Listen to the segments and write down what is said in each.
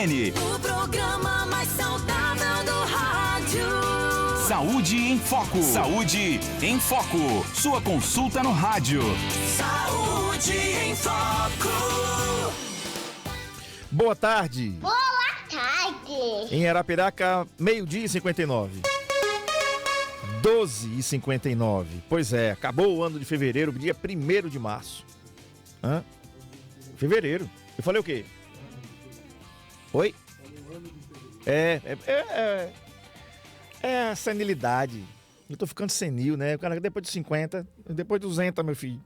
NN. O programa mais saudável do rádio. Saúde em Foco. Saúde em Foco. Sua consulta no rádio. Saúde em Foco. Boa tarde. Boa tarde. Em Arapiraca, 12h59. 12h59. Pois é, acabou o ano de fevereiro, dia 1º de março. Hã? Fevereiro. Eu falei o quê? Oi? É a senilidade. Eu tô ficando senil, né? O cara depois de 50, depois de 200, meu filho.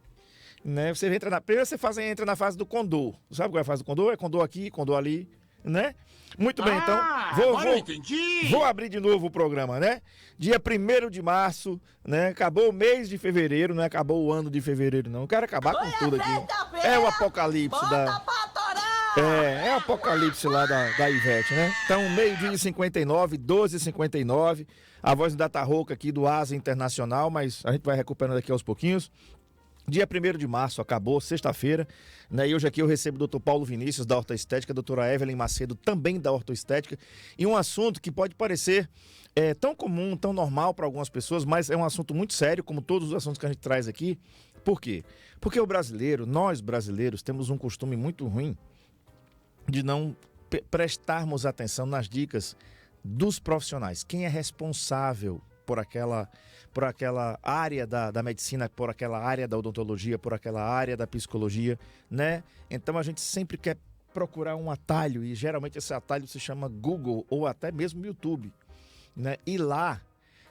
Né? Você entra primeiro você entra na fase do condor. Sabe qual é a fase do condor? É condor aqui, condor ali, né? Muito bem, então. Vou abrir de novo o programa, né? Dia 1º de março, né? Acabou o mês de fevereiro, não é acabou o ano de fevereiro, não. Eu quero acabar com tudo aqui. É o apocalipse É o apocalipse lá da Ivete, né? Então, 12h59, 12h59. A voz ainda tá rouca aqui do Asa Internacional, mas a gente vai recuperando aqui aos pouquinhos. Dia 1º de março, acabou, sexta-feira, né? E hoje aqui eu recebo o Dr. Paulo Vinícius, da Ortoestética, a doutora Evelyn Macedo, também da Ortoestética, e um assunto que pode parecer tão comum, tão normal para algumas pessoas, mas é um assunto muito sério, como todos os assuntos que a gente traz aqui. Por quê? Porque o brasileiro, nós brasileiros, temos um costume muito ruim de não prestarmos atenção nas dicas dos profissionais. Quem é responsável por aquela área da medicina, por aquela área da odontologia, por aquela área da psicologia, né? Então a gente sempre quer procurar um atalho e geralmente esse atalho se chama Google ou até mesmo YouTube, né? E lá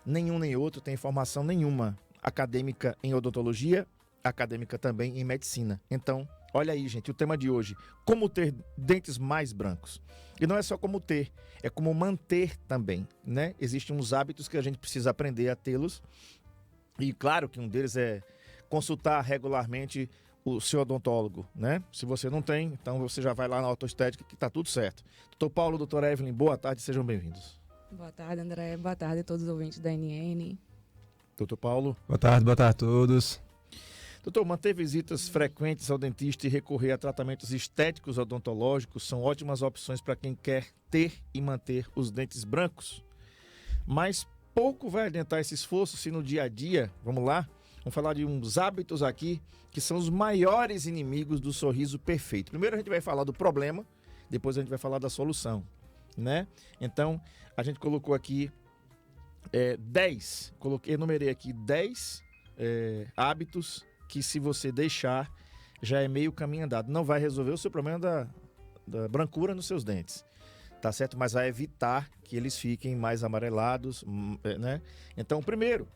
nenhum nem outro tem informação nenhuma acadêmica em odontologia, acadêmica também em medicina. Então, olha aí, gente, o tema de hoje, como ter dentes mais brancos. E não é só como ter, é como manter também, né? Existem uns hábitos que a gente precisa aprender a tê-los. E claro que um deles é consultar regularmente o seu odontólogo, né? Se você não tem, então você já vai lá na Ortoestética que tá tudo certo. Doutor Paulo, doutora Evelyn, boa tarde, sejam bem-vindos. Boa tarde, André. Boa tarde a todos os ouvintes da NN. Doutor Paulo. Boa tarde a todos. Doutor, manter visitas frequentes ao dentista e recorrer a tratamentos estéticos odontológicos são ótimas opções para quem quer ter e manter os dentes brancos. Mas pouco vai adiantar esse esforço se no dia a dia, vamos lá, vamos falar de uns hábitos aqui que são os maiores inimigos do sorriso perfeito. Primeiro a gente vai falar do problema, depois a gente vai falar da solução, né? Então, a gente colocou aqui 10, enumerei aqui 10 hábitos que se você deixar, já é meio caminho andado. Não vai resolver o seu problema da brancura nos seus dentes, tá certo? Mas vai evitar que eles fiquem mais amarelados, né? Então, primeiro,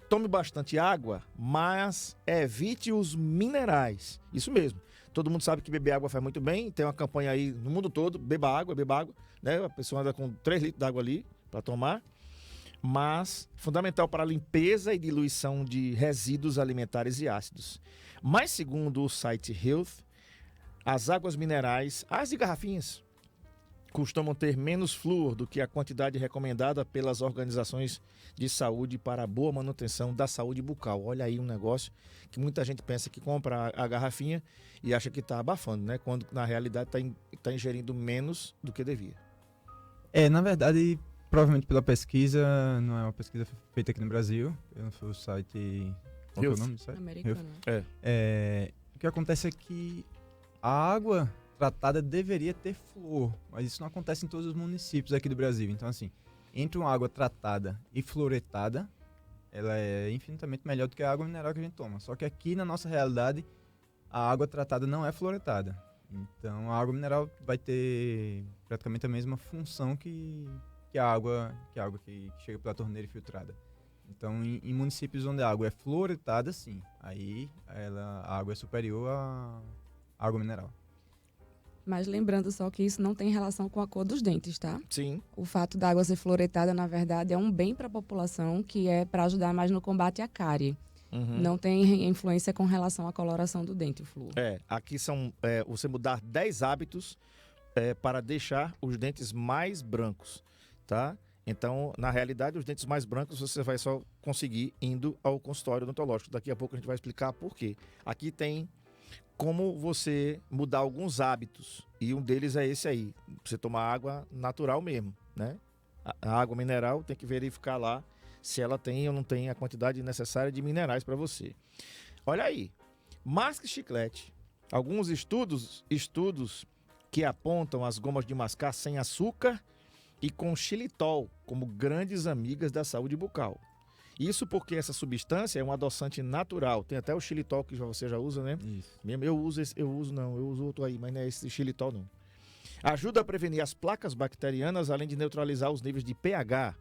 tome bastante água, mas evite os minerais. Isso mesmo. Todo mundo sabe que beber água faz muito bem, tem uma campanha aí no mundo todo, beba água, né? A pessoa anda com 3 litros d'água ali para tomar. Mas fundamental para a limpeza e diluição de resíduos alimentares e ácidos. Mas segundo o site Health, as águas minerais, as de garrafinhas, costumam ter menos flúor do que a quantidade recomendada pelas organizações de saúde para a boa manutenção da saúde bucal. Olha aí um negócio que muita gente pensa que compra a garrafinha e acha que está abafando, né? Quando na realidade está ingerindo menos do que devia. Na verdade, provavelmente pela pesquisa, não é uma pesquisa feita aqui no Brasil, foi o site... Qual é o nome do site? Americano. O que acontece é que a água tratada deveria ter flúor, mas isso não acontece em todos os municípios aqui do Brasil. Então, assim, entre uma água tratada e fluoretada, ela é infinitamente melhor do que a água mineral que a gente toma. Só que aqui, na nossa realidade, a água tratada não é fluoretada. Então, a água mineral vai ter praticamente a mesma função que a água que chega pela torneira filtrada. Então, em municípios onde a água é fluoretada, sim, aí a água é superior à água mineral. Mas lembrando só que isso não tem relação com a cor dos dentes, tá? Sim. O fato da água ser fluoretada, na verdade, é um bem para a população, que é para ajudar mais no combate à cárie. Uhum. Não tem influência com relação à coloração do dente, o flúor. Aqui são você mudar 10 hábitos para deixar os dentes mais brancos, tá? Então, na realidade, os dentes mais brancos você vai só conseguir indo ao consultório odontológico. Daqui a pouco a gente vai explicar por quê. Aqui tem como você mudar alguns hábitos. E um deles é esse aí. Você tomar água natural mesmo, né? A água mineral tem que verificar lá se ela tem ou não tem a quantidade necessária de minerais para você. Olha aí. Masque chiclete. Alguns estudos que apontam as gomas de mascar sem açúcar e com xilitol como grandes amigas da saúde bucal. Isso porque essa substância é um adoçante natural. Tem até o xilitol que você já usa, né? Isso. Mesmo eu uso outro aí, mas não é esse xilitol não. Ajuda a prevenir as placas bacterianas, além de neutralizar os níveis de pH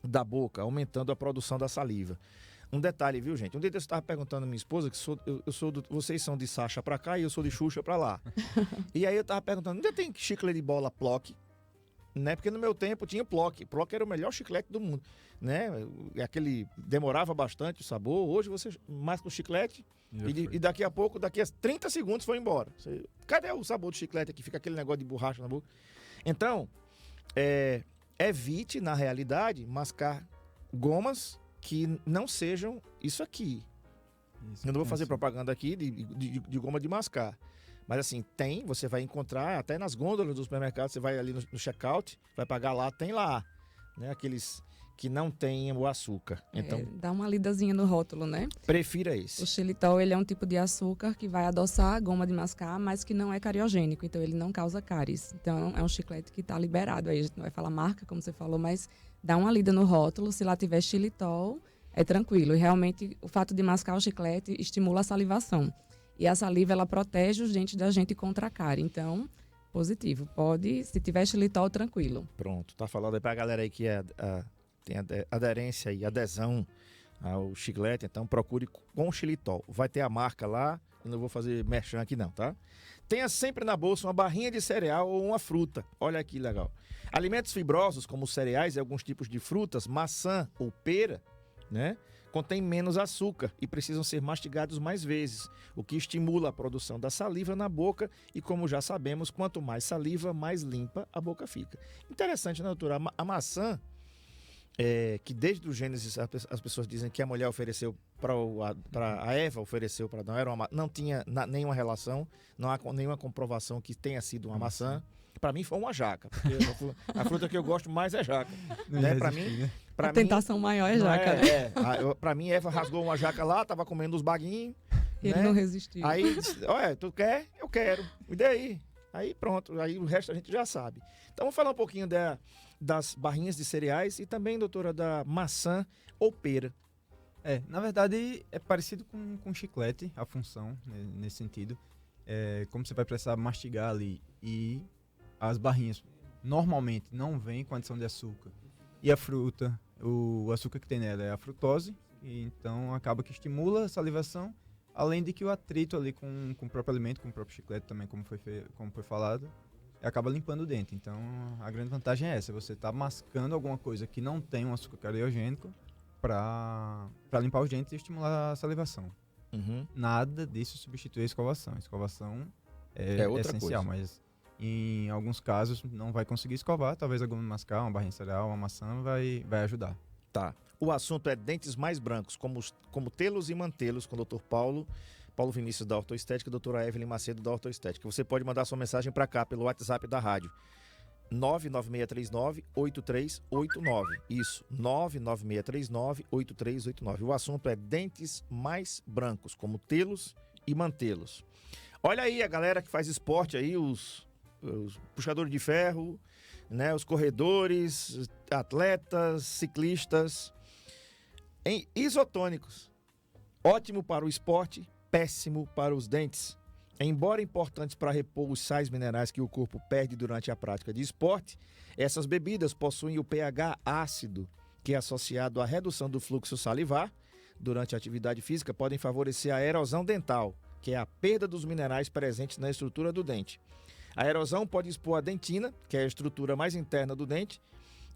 da boca, aumentando a produção da saliva. Um detalhe, viu, gente? Um dia eu estava perguntando à minha esposa, que vocês são de Sacha pra cá e eu sou de Xuxa pra lá. E aí eu estava perguntando, ainda tem chiclete de bola Plock? Né? Porque no meu tempo tinha Plock. Plock era o melhor chiclete do mundo, né? Aquele demorava bastante o sabor. Hoje você masca o chiclete e daqui a pouco, daqui a 30 segundos foi embora. Cadê o sabor do chiclete aqui? Fica aquele negócio de borracha na boca. Então, evite, na realidade, mascar gomas que não sejam isso aqui. Eu não vou fazer propaganda aqui de goma de mascar. Mas assim, você vai encontrar até nas gôndolas do supermercado, você vai ali no checkout, vai pagar lá, tem lá, né? Aqueles que não têm o açúcar. Então, dá uma lidazinha no rótulo, né? Prefira esse. O xilitol, ele é um tipo de açúcar que vai adoçar a goma de mascar, mas que não é cariogênico, então ele não causa cáries. Então é um chiclete que está liberado. Aí a gente não vai falar marca, como você falou, mas dá uma lida no rótulo, se lá tiver xilitol, é tranquilo. E realmente o fato de mascar o chiclete estimula a salivação. E a saliva, ela protege os dentes da gente contra a cárie. Então, positivo. Pode, se tiver xilitol, tranquilo. Pronto, tá falando aí pra galera aí que tem aderência e adesão ao chiclete, então procure com xilitol. Vai ter a marca lá, eu não vou fazer merchan aqui não, tá? Tenha sempre na bolsa uma barrinha de cereal ou uma fruta. Olha que legal. Alimentos fibrosos, como cereais e alguns tipos de frutas, maçã ou pera, né? Contém menos açúcar e precisam ser mastigados mais vezes, o que estimula a produção da saliva na boca e, como já sabemos, quanto mais saliva, mais limpa a boca fica. Interessante, né, doutora? A maçã, que desde o Gênesis as pessoas dizem que a mulher ofereceu para a Eva, ofereceu para Adão, não tinha nenhuma relação, não há nenhuma comprovação que tenha sido uma maçã. Para mim foi uma jaca, porque a fruta que eu gosto mais é jaca. Né? Para mim, né? A tentação maior é jaca, né? Para mim, Eva rasgou uma jaca lá, tava comendo os baguinhos. Ele não resistiu. Aí disse, olha, tu quer? Eu quero. E daí? Aí pronto, aí o resto a gente já sabe. Então vamos falar um pouquinho das barrinhas de cereais e também, doutora, da maçã ou pera. Na verdade, é parecido com chiclete, a função, né, nesse sentido. Como você vai precisar mastigar ali e as barrinhas normalmente não vêm com adição de açúcar. E a fruta, o açúcar que tem nela é a frutose, e então acaba que estimula a salivação, além de que o atrito ali com o próprio alimento, com o próprio chiclete também, como foi falado, acaba limpando o dente. Então a grande vantagem é essa, você está mascando alguma coisa que não tem um açúcar cariogênico para limpar os dentes e estimular a salivação. Uhum. Nada disso substitui a escovação. A escovação é outra essencial, coisa. Mas em alguns casos não vai conseguir escovar, talvez algum mascar, uma barrinha cereal, uma maçã vai ajudar. Tá. O assunto é dentes mais brancos, como tê-los e mantê-los, com o Dr. Paulo Vinícius da Ortoestética e a doutora Evelyn Macedo da Ortoestética. Você pode mandar sua mensagem para cá pelo WhatsApp da rádio. 99639-8389. Isso, 99639-8389. O assunto é dentes mais brancos, como tê-los e mantê-los. Olha aí a galera que faz esporte aí, os puxadores de ferro, né, os corredores, atletas, ciclistas. Em isotônicos, ótimo para o esporte, péssimo para os dentes. Embora importantes para repor os sais minerais que o corpo perde durante a prática de esporte, essas bebidas possuem o pH ácido, que é associado à redução do fluxo salivar durante a atividade física, podem favorecer a erosão dental, que é a perda dos minerais presentes na estrutura do dente. A erosão pode expor a dentina, que é a estrutura mais interna do dente,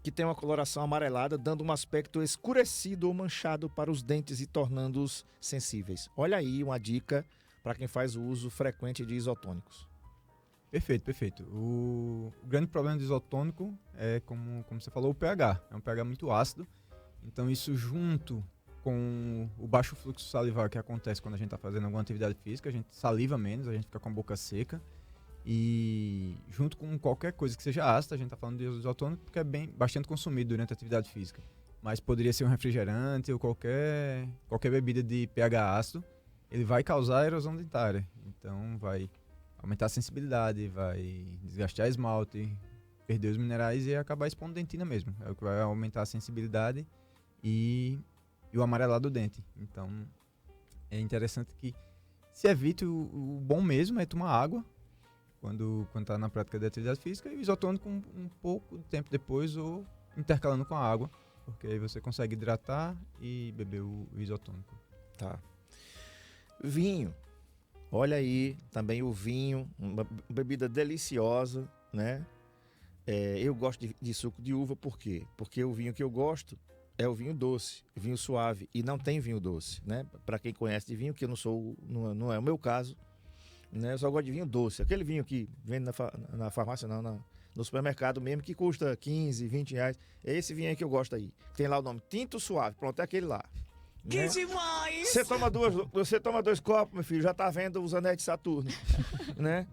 que tem uma coloração amarelada, dando um aspecto escurecido ou manchado para os dentes e tornando-os sensíveis. Olha aí uma dica para quem faz o uso frequente de isotônicos. Perfeito. O grande problema do isotônico é, como você falou, o pH. É um pH muito ácido. Então isso junto com o baixo fluxo salivar que acontece quando a gente está fazendo alguma atividade física, a gente saliva menos, a gente fica com a boca seca. E junto com qualquer coisa que seja ácida, a gente está falando de isotônico porque é bastante consumido durante a atividade física. Mas poderia ser um refrigerante ou qualquer bebida de pH ácido, ele vai causar erosão dentária. Então vai aumentar a sensibilidade, vai desgastar esmalte, perder os minerais e acabar expondo dentina mesmo. É o que vai aumentar a sensibilidade e o amarelar do dente. Então é interessante que se evite o bom mesmo é tomar água quando está na prática de atividade física e o isotônico um pouco de tempo depois ou intercalando com a água, porque aí você consegue hidratar e beber o isotônico. Tá. Vinho. Olha aí, também o vinho, uma bebida deliciosa, né? Eu gosto de suco de uva, por quê? Porque o vinho que eu gosto é o vinho doce, vinho suave, e não tem vinho doce, né? Para quem conhece de vinho, que eu não é o meu caso, né? Eu só gosto de vinho doce, aquele vinho que vende na farmácia, não, no supermercado mesmo, que custa 15, 20 reais. É esse vinho aí que eu gosto aí. Tem lá o nome Tinto Suave, pronto, é aquele lá. Que Né? demais! Você toma 2 copos, meu filho, já tá vendo os anéis de Saturno, né?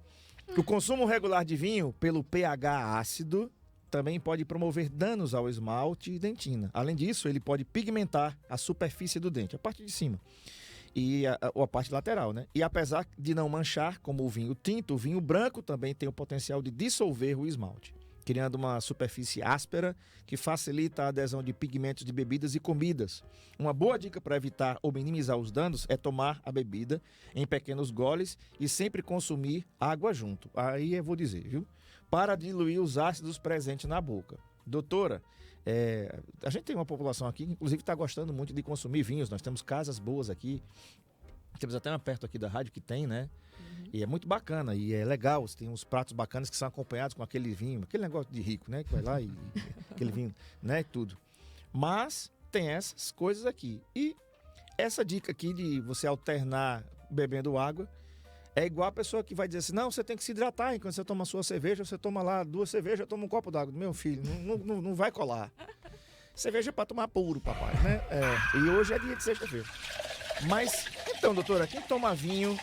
O consumo regular de vinho pelo pH ácido também pode promover danos ao esmalte e dentina. Além disso, ele pode pigmentar a superfície do dente, a parte de cima e a parte lateral, né? E apesar de não manchar, como o vinho tinto, o vinho branco também tem o potencial de dissolver o esmalte, criando uma superfície áspera que facilita a adesão de pigmentos de bebidas e comidas. Uma boa dica para evitar ou minimizar os danos é tomar a bebida em pequenos goles e sempre consumir água junto. Aí eu vou dizer, viu? Para diluir os ácidos presentes na boca. Doutora, a gente tem uma população aqui que inclusive está gostando muito de consumir vinhos. Nós temos casas boas aqui. Temos até uma perto aqui da rádio que tem, né? E é muito bacana, e é legal. Tem uns pratos bacanas que são acompanhados com aquele vinho, aquele negócio de rico, né? Que vai lá e aquele vinho, né? E tudo. Mas tem essas coisas aqui. E essa dica aqui de você alternar bebendo água é igual a pessoa que vai dizer assim: não, você tem que se hidratar enquanto você toma a sua cerveja, você toma lá 2 cervejas, toma um copo d'água. Meu filho, não vai colar. Cerveja é para tomar puro, papai, né? E hoje é dia de sexta-feira. Mas, então, doutora, quem toma vinho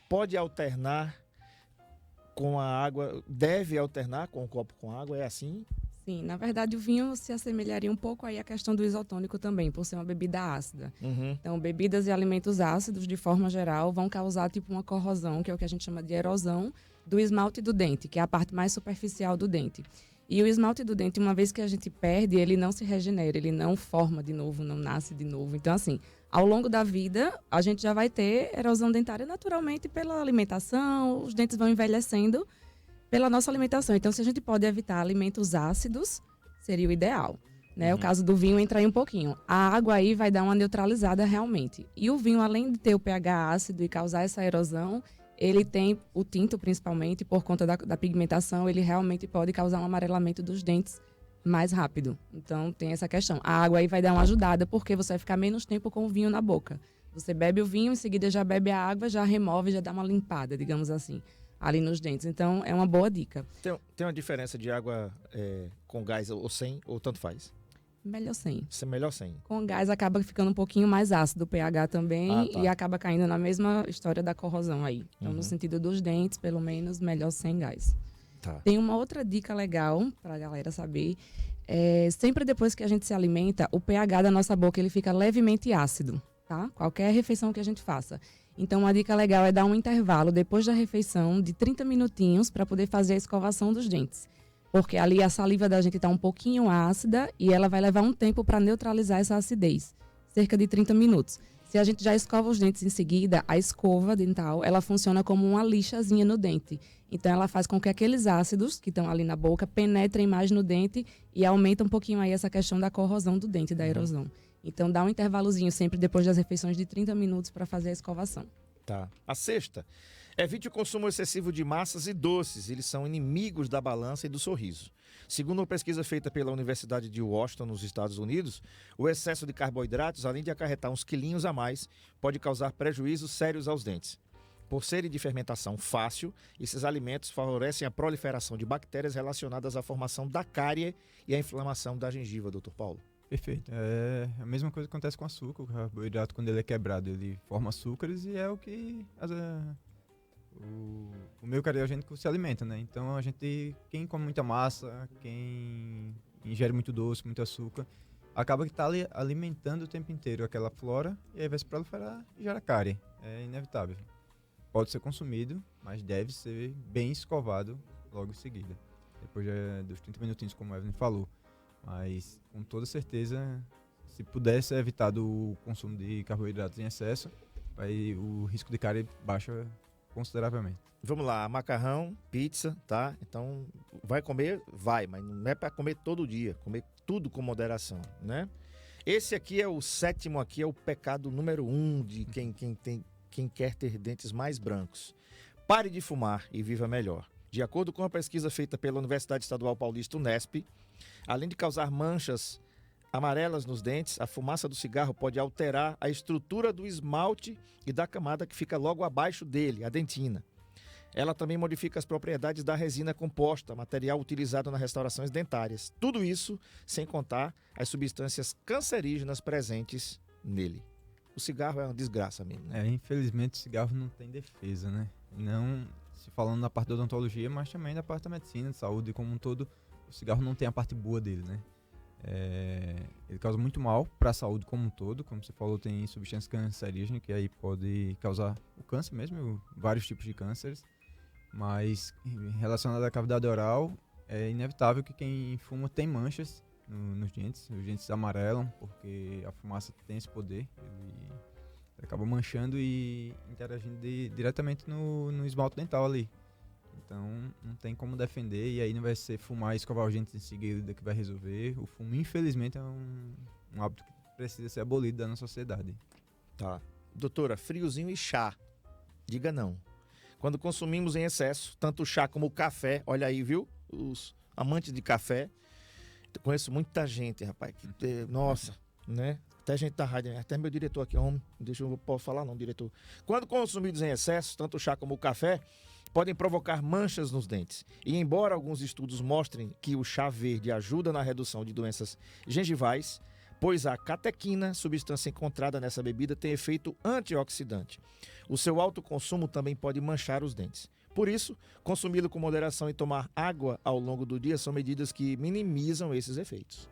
pode alternar com a água, deve alternar com o copo com água, é assim? Sim, na verdade o vinho se assemelharia um pouco aí à questão do isotônico também, por ser uma bebida ácida. Uhum. Então, bebidas e alimentos ácidos, de forma geral, vão causar tipo uma corrosão, que é o que a gente chama de erosão do esmalte do dente, que é a parte mais superficial do dente. E o esmalte do dente, uma vez que a gente perde, ele não se regenera, ele não forma de novo, não nasce de novo. Então, assim, ao longo da vida, a gente já vai ter erosão dentária naturalmente pela alimentação, os dentes vão envelhecendo pela nossa alimentação. Então, se a gente pode evitar alimentos ácidos, seria o ideal. Né? O caso do vinho entra aí um pouquinho. A água aí vai dar uma neutralizada realmente. E o vinho, além de ter o pH ácido e causar essa erosão, ele tem o tinto, principalmente, por conta da pigmentação, ele realmente pode causar um amarelamento dos dentes mais rápido. Então, tem essa questão. A água aí vai dar uma ajudada, porque você vai ficar menos tempo com o vinho na boca. Você bebe o vinho, em seguida já bebe a água, já remove, já dá uma limpada, digamos assim, ali nos dentes. Então, é uma boa dica. Tem uma diferença de água com gás ou sem, ou tanto faz? Melhor sem. Isso é melhor sem. Com gás acaba ficando um pouquinho mais ácido o pH também, tá. e acaba caindo na mesma história da corrosão aí. Então, no sentido dos dentes, pelo menos, melhor sem gás. Tá. Tem uma outra dica legal pra galera saber. Sempre depois que a gente se alimenta, o pH da nossa boca ele fica levemente ácido, tá? Qualquer refeição que a gente faça. Então, uma dica legal é dar um intervalo depois da refeição de 30 minutinhos para poder fazer a escovação dos dentes. Porque ali a saliva da gente está um pouquinho ácida e ela vai levar um tempo para neutralizar essa acidez. Cerca de 30 minutos. Se a gente já escova os dentes em seguida, a escova dental, ela funciona como uma lixazinha no dente. Então, ela faz com que aqueles ácidos que estão ali na boca penetrem mais no dente e aumenta um pouquinho aí essa questão da corrosão do dente, da erosão. Então, dá um intervalozinho sempre depois das refeições de 30 minutos para fazer a escovação. Tá. A sexta, evite o consumo excessivo de massas e doces. Eles são inimigos da balança e do sorriso. Segundo uma pesquisa feita pela Universidade de Washington, nos Estados Unidos, o excesso de carboidratos, além de acarretar uns quilinhos a mais, pode causar prejuízos sérios aos dentes. Por serem de fermentação fácil, esses alimentos favorecem a proliferação de bactérias relacionadas à formação da cárie e à inflamação da gengiva, Dr. Paulo. Perfeito. É a mesma coisa que acontece com açúcar. O carboidrato, quando ele é quebrado, ele forma açúcares e é o que o meio cariogênico se alimenta, né? Então, quem come muita massa, quem ingere muito doce, muito açúcar, acaba que está alimentando o tempo inteiro aquela flora e aí vai se proliferar e gera cárie. É inevitável. Pode ser consumido, mas deve ser bem escovado logo em seguida. Depois dos 30 minutinhos, como o Evelyn falou. Mas, com toda certeza, se pudesse ser evitado o consumo de carboidratos em excesso, aí o risco de cárie baixa consideravelmente. Vamos lá, macarrão, pizza, tá? Então, vai comer? Vai, mas não é para comer todo dia. Comer tudo com moderação, né? Esse aqui é o sétimo, aqui é o pecado número 1 de quem quer ter dentes mais brancos. Pare de fumar e viva melhor. De acordo com uma pesquisa feita pela Universidade Estadual Paulista Unesp, além de causar manchas amarelas nos dentes, a fumaça do cigarro pode alterar a estrutura do esmalte e da camada que fica logo abaixo dele, a dentina. Ela também modifica as propriedades da resina composta, material utilizado nas restaurações dentárias. Tudo isso sem contar as substâncias cancerígenas presentes nele. O cigarro é uma desgraça mesmo, né? Infelizmente o cigarro não tem defesa, né? Não se falando na parte da odontologia, mas também da parte da medicina, de saúde como um todo, o cigarro não tem a parte boa dele, né? Ele causa muito mal para a saúde como um todo, como você falou, tem substâncias cancerígenas que aí pode causar o câncer mesmo, vários tipos de cânceres, mas relacionado à cavidade oral, é inevitável que quem fuma tem manchas nos dentes, os dentes amarelam, porque a fumaça tem esse poder, ele acaba manchando e interagindo diretamente no esmalte dental ali. Então, não tem como defender, e aí não vai ser fumar e escovar os dentes em seguida que vai resolver. O fumo, infelizmente, é um hábito que precisa ser abolido da nossa sociedade. Tá. Doutora, friozinho e chá. Diga não. Quando consumimos em excesso, tanto o chá como o café, olha aí, viu? Os amantes de café. Eu conheço muita gente, rapaz. Nossa, né? Até gente da rádio, até meu diretor aqui, homem. Eu não posso falar não, diretor. Quando consumidos em excesso, tanto o chá como o café, podem provocar manchas nos dentes. E embora alguns estudos mostrem que o chá verde ajuda na redução de doenças gengivais, pois a catequina, substância encontrada nessa bebida, tem efeito antioxidante. O seu alto consumo também pode manchar os dentes. Por isso, consumi-lo com moderação e tomar água ao longo do dia são medidas que minimizam esses efeitos.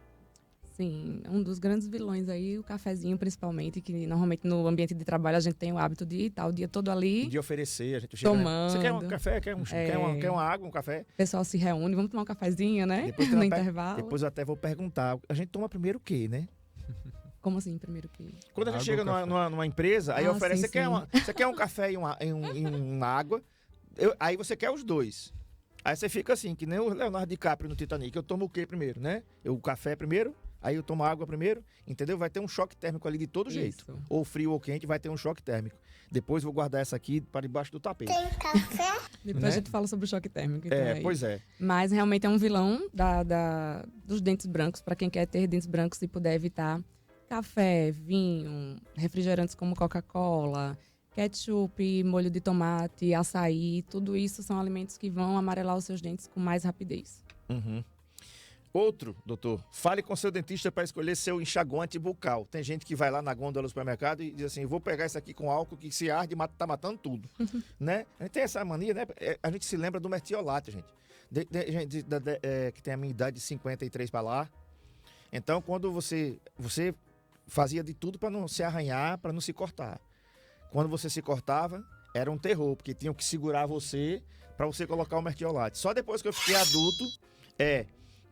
Sim, um dos grandes vilões aí, o cafezinho principalmente, que normalmente no ambiente de trabalho a gente tem o hábito de estar o dia todo ali. De oferecer, a gente chega, tomando. Você quer um café? Quer uma água, um café? O pessoal se reúne, vamos tomar um cafezinho, né? No intervalo. Depois eu até vou perguntar, a gente toma primeiro o quê, né? Como assim, primeiro que? Quando a gente chega numa empresa, aí oferece, sim, você quer um café e uma água, aí você quer os dois. Aí você fica assim, que nem o Leonardo DiCaprio no Titanic, eu tomo o quê primeiro, né? O café primeiro, aí eu tomo água primeiro, entendeu? Vai ter um choque térmico ali de todo jeito. Ou frio ou quente, vai ter um choque térmico. Depois vou guardar essa aqui para debaixo do tapete. Tem café? Depois né? a gente fala sobre o choque térmico. Então Pois é. Mas realmente é um vilão dos dentes brancos, para quem quer ter dentes brancos e puder evitar café, vinho, refrigerantes como Coca-Cola, ketchup, molho de tomate, açaí, tudo isso são alimentos que vão amarelar os seus dentes com mais rapidez. Uhum. Outro, doutor, fale com seu dentista para escolher seu enxaguante bucal. Tem gente que vai lá na gôndola do supermercado e diz assim, vou pegar isso aqui com álcool que se arde e tá matando tudo, né? A gente tem essa mania, né? A gente se lembra do mertiolate, gente. Que tem a minha idade de 53 para lá. Então, quando você fazia de tudo para não se arranhar, para não se cortar. Quando você se cortava, era um terror, porque tinham que segurar você para você colocar o mertiolate. Só depois que eu fiquei adulto,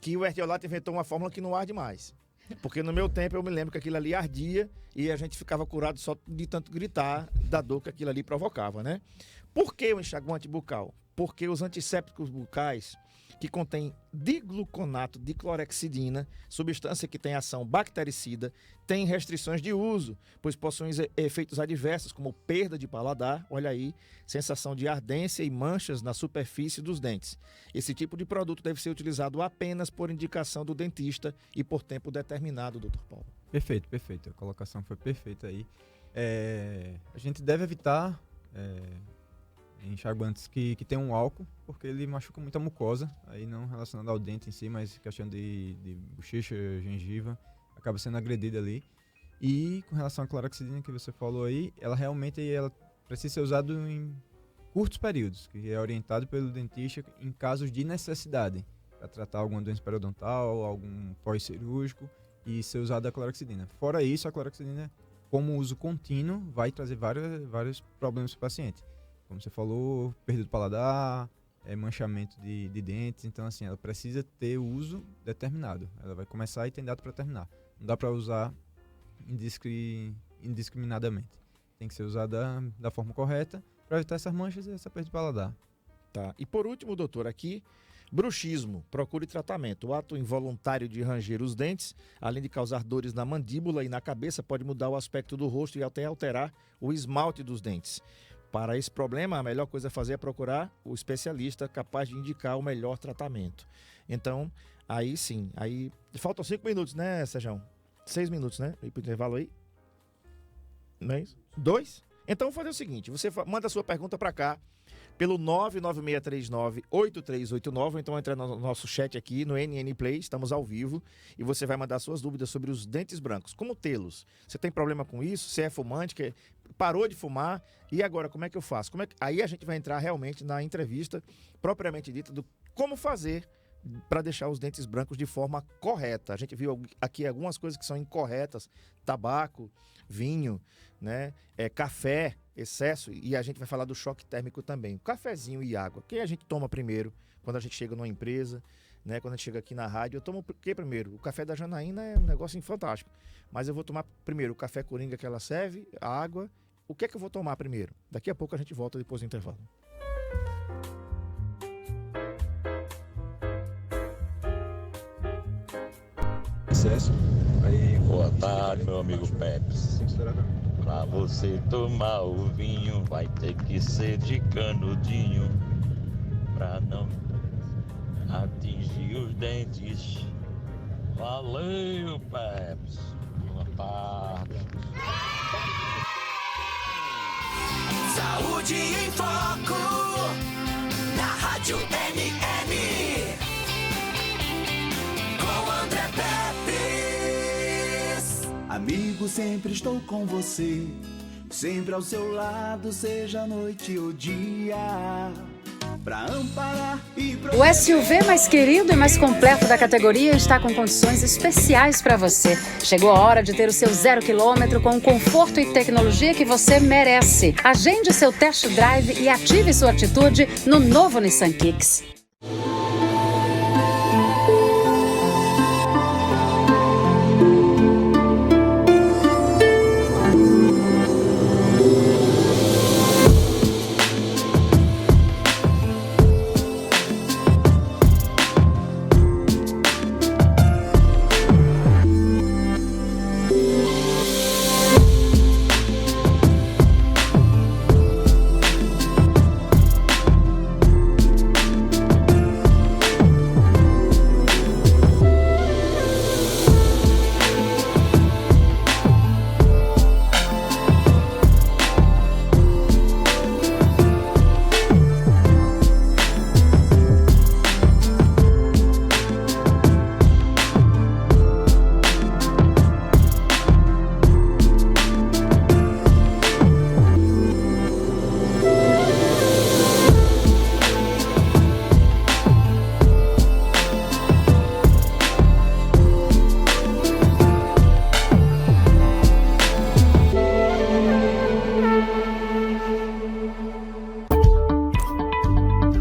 que o mertiolate inventou uma fórmula que não arde mais. Porque no meu tempo eu me lembro que aquilo ali ardia e a gente ficava curado só de tanto gritar da dor que aquilo ali provocava, né? Por que o enxaguante bucal? Porque os antissépticos bucais, que contém digluconato de clorexidina, substância que tem ação bactericida, tem restrições de uso, pois possuem efeitos adversos, como perda de paladar, olha aí, sensação de ardência e manchas na superfície dos dentes. Esse tipo de produto deve ser utilizado apenas por indicação do dentista e por tempo determinado, Dr. Paulo. Perfeito. A colocação foi perfeita aí. A gente deve evitar enxaguantes que tem um álcool, porque ele machuca muito a mucosa, aí não relacionado ao dente em si, mas questão de bochecha, gengiva, acaba sendo agredida ali. E com relação à cloroxidina que você falou aí, ela realmente ela precisa ser usada em curtos períodos, que é orientado pelo dentista em casos de necessidade, para tratar alguma doença periodontal, algum pós-cirúrgico, e ser usada a cloroxidina. Fora isso, a cloroxidina, como uso contínuo, vai trazer vários problemas para o paciente. Como você falou, perda do paladar, manchamento de dentes. Então, assim, ela precisa ter uso determinado. Ela vai começar e tem data para terminar. Não dá para usar indiscriminadamente. Tem que ser usada da forma correta para evitar essas manchas e essa perda de paladar. Tá. E por último, doutor, aqui, bruxismo, procure tratamento. O ato involuntário de ranger os dentes, além de causar dores na mandíbula e na cabeça, pode mudar o aspecto do rosto e até alterar o esmalte dos dentes. Para esse problema, a melhor coisa a fazer é procurar o especialista capaz de indicar o melhor tratamento. Então, aí sim, aí faltam 5 minutos, né, Sérgio? 6 minutos, né? E pro intervalo aí? Não é isso? 2? Então, vou fazer o seguinte, você manda a sua pergunta para cá, pelo 99639-8389, então entra no nosso chat aqui no NN Play, estamos ao vivo, e você vai mandar suas dúvidas sobre os dentes brancos, como tê-los. Você tem problema com isso? Você é fumante, parou de fumar, e agora como é que eu faço? Aí a gente vai entrar realmente na entrevista propriamente dita do como fazer para deixar os dentes brancos de forma correta. A gente viu aqui algumas coisas que são incorretas, tabaco, vinho, né, café, excesso, e a gente vai falar do choque térmico também. Cafezinho e água. Quem a gente toma primeiro quando a gente chega numa empresa, né, quando a gente chega aqui na rádio? Eu tomo o que primeiro? O café da Janaína é um negócio fantástico, mas eu vou tomar primeiro o café coringa que ela serve, a água. O que é que eu vou tomar primeiro? Daqui a pouco a gente volta depois do intervalo. Boa tarde, meu amigo Peps. Pra você tomar o vinho, vai ter que ser de canudinho, pra não atingir os dentes. Valeu, Peps. Boa tarde. Saúde em Foco, na Rádio NN, com André Pepes. Amigo, sempre estou com você, sempre ao seu lado, seja noite ou dia, pra amparar e proteger. O SUV mais querido e mais completo da categoria está com condições especiais para você. Chegou a hora de ter o seu 0 km com o conforto e tecnologia que você merece. Agende seu test drive e ative sua atitude no novo Nissan Kicks.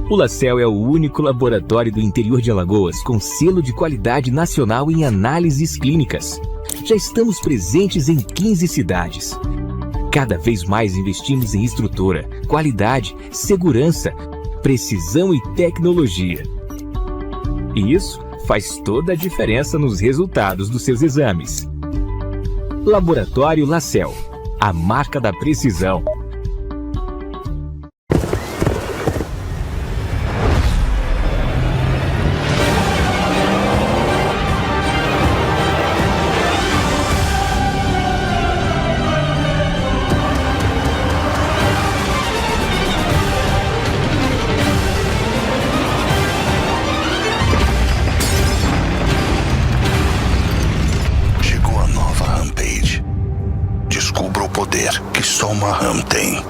O LaCell é o único laboratório do interior de Alagoas com selo de qualidade nacional em análises clínicas. Já estamos presentes em 15 cidades. Cada vez mais investimos em estrutura, qualidade, segurança, precisão e tecnologia. E isso faz toda a diferença nos resultados dos seus exames. Laboratório LaCell, a marca da precisão. Chegou poder que só uma RAM tem.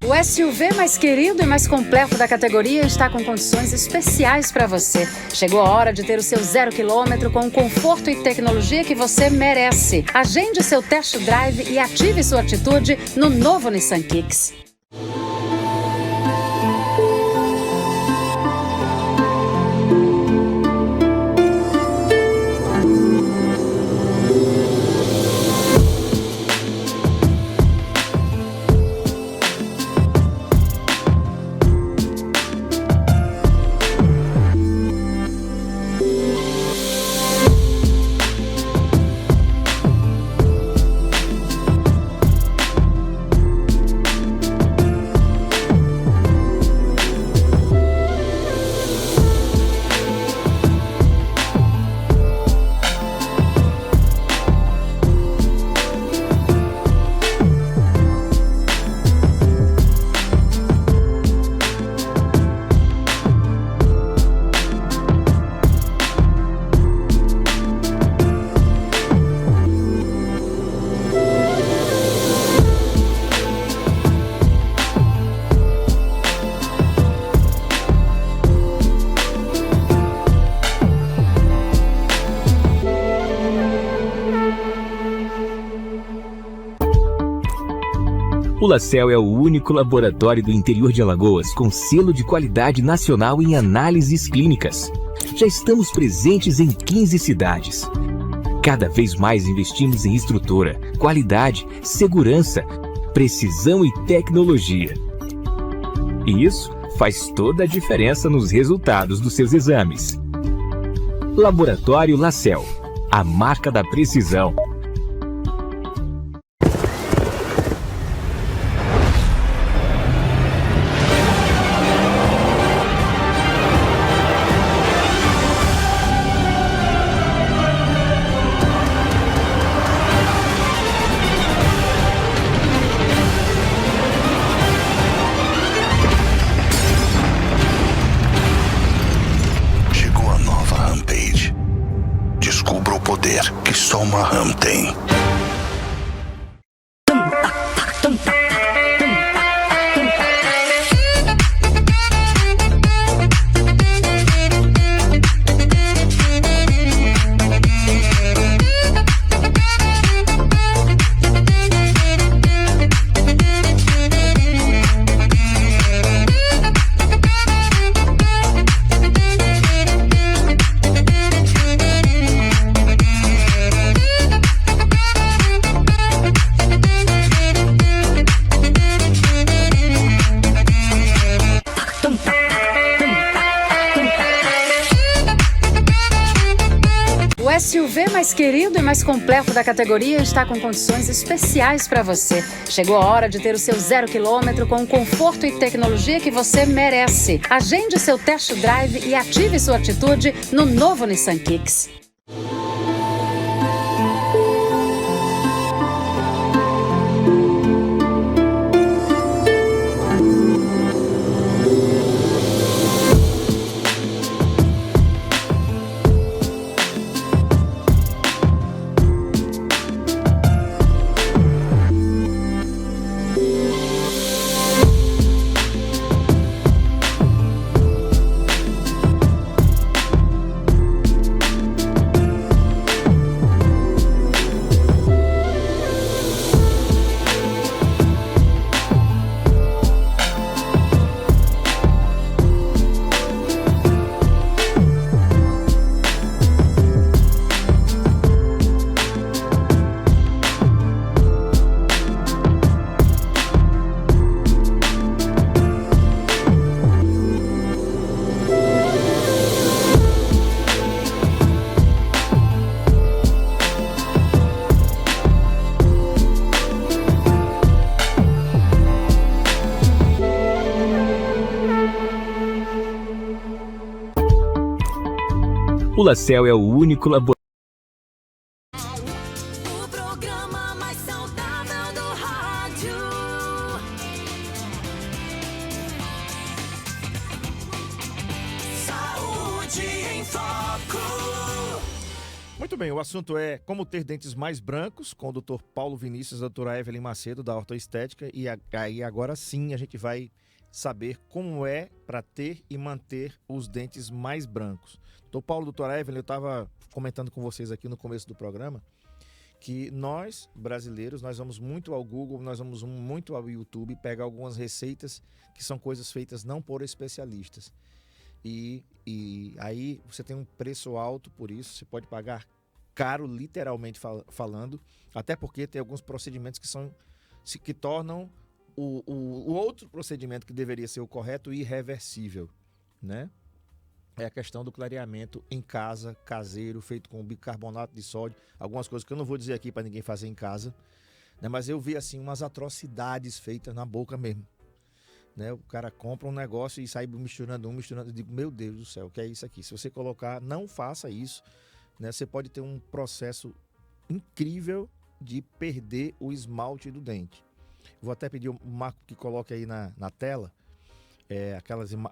O SUV mais querido e mais completo da categoria está com condições especiais para você. Chegou a hora de ter o seu 0 km com o conforto e tecnologia que você merece. Agende seu test drive e ative sua atitude no novo Nissan Kicks. O LaCell é o único laboratório do interior de Alagoas com selo de qualidade nacional em análises clínicas. Já estamos presentes em 15 cidades. Cada vez mais investimos em estrutura, qualidade, segurança, precisão e tecnologia. E isso faz toda a diferença nos resultados dos seus exames. Laboratório LaCell, a marca da precisão. Que só uma RAM tem. O SUV mais querido e mais completo da categoria está com condições especiais para você. Chegou a hora de ter o seu 0 km com o conforto e tecnologia que você merece. Agende seu test drive e ative sua atitude no novo Nissan Kicks. O LaCell é o único laboratório. O programa mais saudável do rádio. Saúde em Foco. Muito bem, o assunto é como ter dentes mais brancos, com o Dr. Paulo Vinícius e a doutora Evelyn Macedo, da Ortoestética. E aí agora sim a gente vai saber como é para ter e manter os dentes mais brancos. Doutor Paulo, doutora Evelyn, eu estava comentando com vocês aqui no começo do programa que nós, brasileiros, nós vamos muito ao Google, nós vamos muito ao YouTube pegar algumas receitas que são coisas feitas não por especialistas. E aí você tem um preço alto por isso, você pode pagar caro, literalmente falando, até porque tem alguns procedimentos que tornam o outro procedimento que deveria ser o correto irreversível, né? É a questão do clareamento em casa, caseiro, feito com bicarbonato de sódio, algumas coisas que eu não vou dizer aqui para ninguém fazer em casa, né? Mas eu vi assim umas atrocidades feitas na boca mesmo. Né? O cara compra um negócio e sai misturando. Eu digo, meu Deus do céu, o que é isso aqui? Se você colocar, não faça isso, né? Você pode ter um processo incrível de perder o esmalte do dente. Vou até pedir o Marco que coloque aí na tela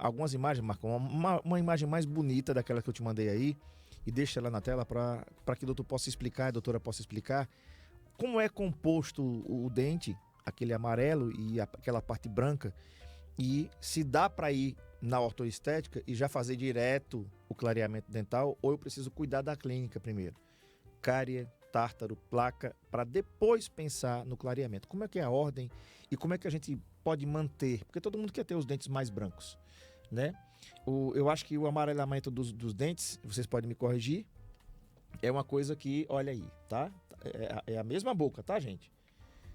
algumas imagens, Marco, uma imagem mais bonita daquela que eu te mandei aí, e deixa ela na tela para que o doutor possa explicar, a doutora possa explicar como é composto o dente, aquele amarelo e aquela parte branca, e se dá para ir na ortoestética e já fazer direto o clareamento dental, ou eu preciso cuidar da clínica primeiro. Cárie, tártaro, placa, para depois pensar no clareamento. Como é que é a ordem e como é que a gente pode manter? Porque todo mundo quer ter os dentes mais brancos, né? Eu acho que o amarelamento dos dentes, vocês podem me corrigir, é uma coisa que, olha aí, tá? É a mesma boca, tá, gente?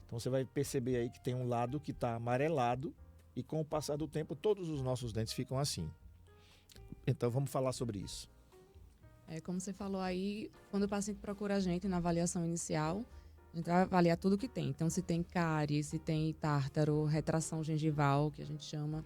Então você vai perceber aí que tem um lado que está amarelado e com o passar do tempo todos os nossos dentes ficam assim. Então vamos falar sobre isso. Como você falou aí, quando o paciente procura a gente na avaliação inicial, a gente vai avaliar tudo que tem. Então, se tem cárie, se tem tártaro, retração gengival, que a gente chama.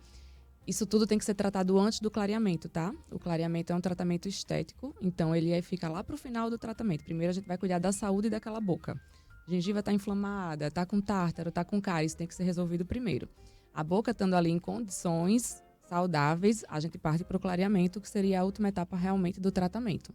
Isso tudo tem que ser tratado antes do clareamento, tá? O clareamento é um tratamento estético, então ele fica lá pro final do tratamento. Primeiro a gente vai cuidar da saúde daquela boca. A gengiva está inflamada, está com tártaro, está com cárie, isso tem que ser resolvido primeiro. A boca estando ali em condições saudáveis, a gente parte para o clareamento, que seria a última etapa realmente do tratamento.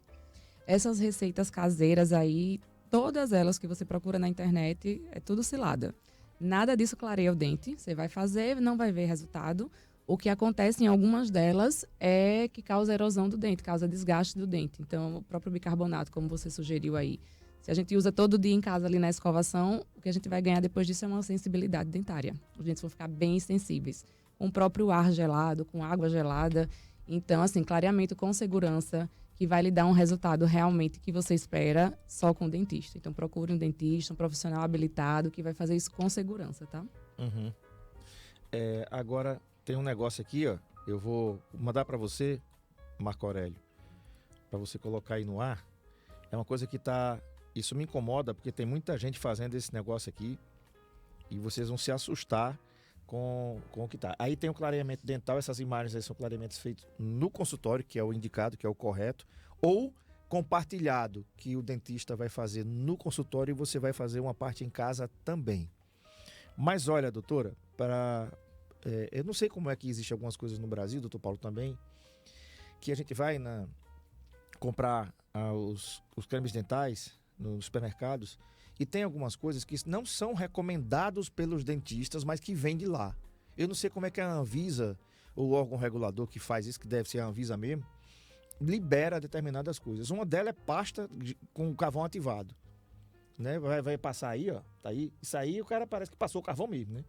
Essas receitas caseiras aí, todas elas que você procura na internet, é tudo cilada. Nada disso clareia o dente, você vai fazer, não vai ver resultado. O que acontece em algumas delas é que causa erosão do dente, causa desgaste do dente. Então, o próprio bicarbonato, como você sugeriu aí, se a gente usa todo dia em casa ali na escovação, o que a gente vai ganhar depois disso é uma sensibilidade dentária. Os dentes vão ficar bem sensíveis. Com o próprio ar gelado, com água gelada. Então, assim, clareamento com segurança, que vai lhe dar um resultado realmente que você espera só com o dentista. Então, procure um dentista, um profissional habilitado que vai fazer isso com segurança, tá? Uhum. Agora, tem um negócio aqui, ó. Eu vou mandar para você, Marco Aurélio, para você colocar aí no ar. É uma coisa que tá... Isso me incomoda, porque tem muita gente fazendo esse negócio aqui e vocês vão se assustar com o que tá. Aí tem o clareamento dental, essas imagens aí são clareamentos feitos no consultório, que é o indicado, que é o correto, ou compartilhado, que o dentista vai fazer no consultório e você vai fazer uma parte em casa também. Mas olha, doutora, eu não sei como é que existe algumas coisas no Brasil, doutor Paulo também, que a gente vai comprar os cremes dentais nos supermercados, e tem algumas coisas que não são recomendados pelos dentistas, mas que vêm de lá. Eu não sei como é que a Anvisa, o órgão regulador que faz isso, que deve ser a Anvisa mesmo, libera determinadas coisas. Uma delas é pasta com carvão ativado. Né? Vai passar aí, ó. Tá aí. Isso aí o cara parece que passou o carvão mesmo, né?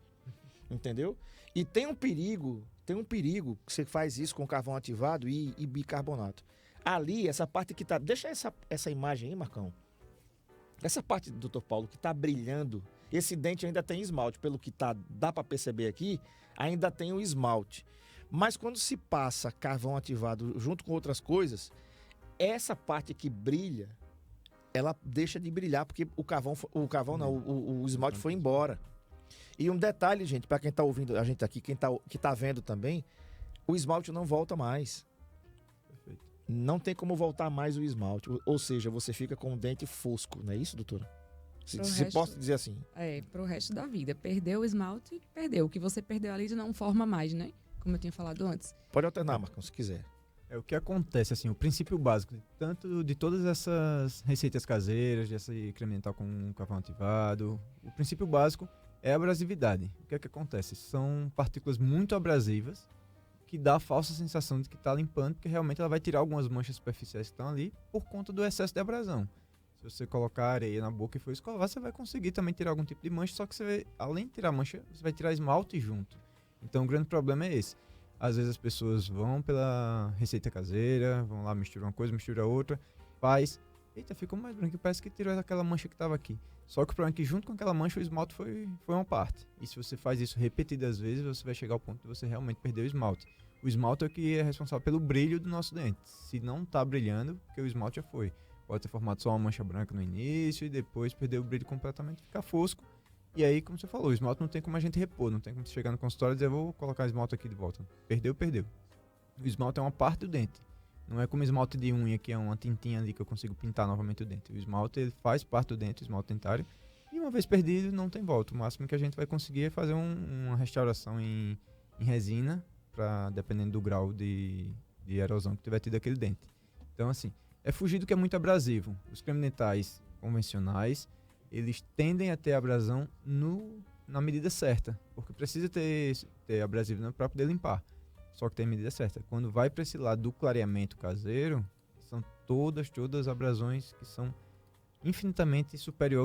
Entendeu? E tem um perigo que você faz isso com carvão ativado e bicarbonato. Ali, essa parte que tá... Deixa essa imagem aí, Marcão. Essa parte do Dr. Paulo que tá brilhando, esse dente ainda tem esmalte. Pelo que dá para perceber aqui, ainda tem o esmalte. Mas quando se passa carvão ativado junto com outras coisas, essa parte que brilha, ela deixa de brilhar, porque o esmalte foi embora. E um detalhe, gente, para quem tá ouvindo a gente aqui, que tá vendo também, o esmalte não volta mais. não tem como voltar mais o esmalte. Ou seja, você fica com o dente fosco, não é isso, doutora? Se posso dizer assim. Pro resto da vida. Perdeu o esmalte, perdeu. O que você perdeu ali não forma mais, né? Como eu tinha falado antes. Pode alternar, Marcão, se quiser. É o que acontece, assim, o princípio básico, tanto de todas essas receitas caseiras, desse creme dental com carvão ativado, o princípio básico é a abrasividade. O que é que acontece? São partículas muito abrasivas que dá a falsa sensação de que está limpando, porque realmente ela vai tirar algumas manchas superficiais que estão ali por conta do excesso de abrasão. Se você colocar areia na boca e for escovar, você vai conseguir também tirar algum tipo de mancha, só que você, além de tirar mancha, você vai tirar esmalte junto. Então o grande problema é esse. Às vezes as pessoas vão pela receita caseira, vão lá, misturam uma coisa, mistura outra, faz. Eita, ficou mais branco, parece que tirou aquela mancha que estava aqui. Só que o problema é que junto com aquela mancha o esmalte foi uma parte. E se você faz isso repetidas vezes, você vai chegar ao ponto de você realmente perder o esmalte. O esmalte é o que é responsável pelo brilho do nosso dente. Se não está brilhando, porque o esmalte já foi. Pode ter formado só uma mancha branca no início e depois perder o brilho completamente, ficar fosco. E aí, como você falou, o esmalte não tem como a gente repor, não tem como você chegar no consultório e dizer, vou colocar o esmalte aqui de volta. Perdeu. O esmalte é uma parte do dente. Não é como esmalte de unha, que é uma tintinha ali que eu consigo pintar novamente o dente. O esmalte, ele faz parte do dente, o esmalte dentário. E uma vez perdido, não tem volta. O máximo que a gente vai conseguir é fazer uma restauração em resina, dependendo do grau de erosão que tiver tido aquele dente. Então, assim, é fugir do que é muito abrasivo. Os cremes dentais convencionais, eles tendem a ter abrasão na medida certa, porque precisa ter abrasivo para poder limpar. Só que tem a medida certa. Quando vai para esse lado do clareamento caseiro, são todas abrasões que são infinitamente superior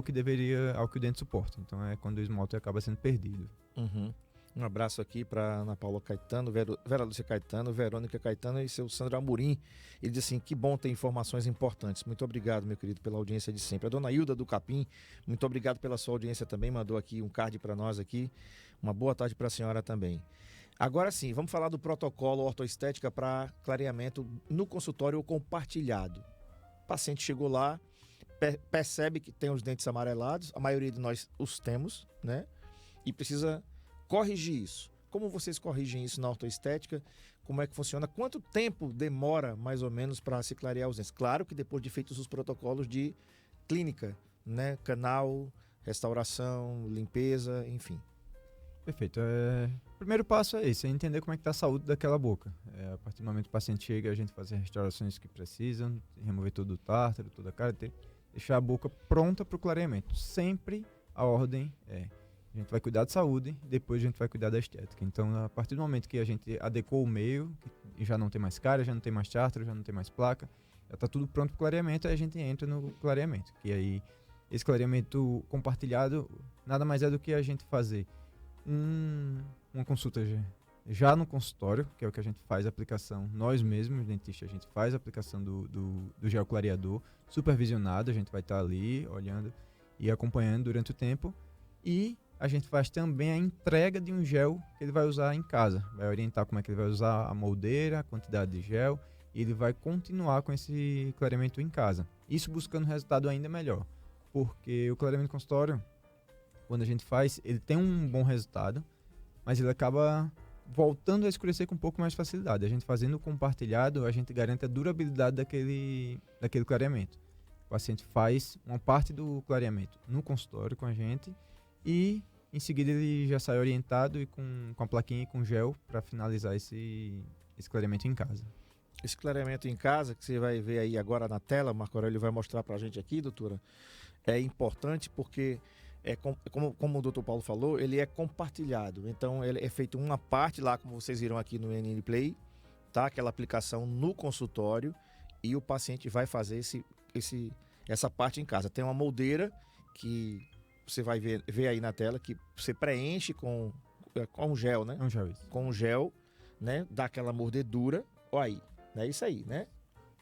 ao que o dente suporta. Então é quando o esmalte acaba sendo perdido. Uhum. Um abraço aqui para Ana Paula Caetano, Vera Lúcia Caetano, Verônica Caetano e seu Sandro Amorim. Ele diz assim, que bom ter informações importantes. Muito obrigado, meu querido, pela audiência de sempre. A dona Hilda do Capim, muito obrigado pela sua audiência também, mandou aqui um card para nós aqui. Uma boa tarde para a senhora também. Agora sim, vamos falar do protocolo ortoestética para clareamento no consultório compartilhado. O paciente chegou lá, percebe que tem os dentes amarelados, a maioria de nós os temos, né? E precisa corrigir isso. Como vocês corrigem isso na ortoestética? Como é que funciona? Quanto tempo demora, mais ou menos, para se clarear os dentes? Claro que depois de feitos os protocolos de clínica, né? Canal, restauração, limpeza, enfim. Perfeito. O primeiro passo é esse, é entender como é que está a saúde daquela boca. A partir do momento que o paciente chega, a gente faz as restaurações que precisam, remover todo o tártaro, toda a cara, deixar a boca pronta para o clareamento. Sempre a ordem a gente vai cuidar da saúde, depois a gente vai cuidar da estética. Então, a partir do momento que a gente adequou o meio, que já não tem mais cara, já não tem mais tártaro, já não tem mais placa, já está tudo pronto para o clareamento, aí a gente entra no clareamento. Que aí, esse clareamento compartilhado nada mais é do que a gente fazer uma consulta já no consultório, que é o que a gente faz a aplicação, nós mesmos, dentistas, a gente faz a aplicação do gel clareador, supervisionado, a gente vai estar ali olhando e acompanhando durante o tempo, e a gente faz também a entrega de um gel que ele vai usar em casa, vai orientar como é que ele vai usar a moldeira, a quantidade de gel, e ele vai continuar com esse clareamento em casa. Isso buscando um resultado ainda melhor, porque o clareamento consultório, quando a gente faz, ele tem um bom resultado, mas ele acaba voltando a escurecer com um pouco mais de facilidade. A gente fazendo o compartilhado, a gente garante a durabilidade daquele clareamento. O paciente faz uma parte do clareamento no consultório com a gente e em seguida ele já sai orientado e com a plaquinha e com gel para finalizar esse clareamento em casa. Esse clareamento em casa, que você vai ver aí agora na tela, o Marco Aurélio vai mostrar para a gente aqui, doutora, é importante porque como o doutor Paulo falou, ele é compartilhado. Então, ele é feito uma parte lá, como vocês viram aqui no NN Play, tá? Aquela aplicação no consultório e o paciente vai fazer essa parte em casa. Tem uma moldeira que você vai ver aí na tela, que você preenche com gel, né? É um gel, isso. Com gel, né? Dá aquela mordedura. Olha aí, é isso aí, né?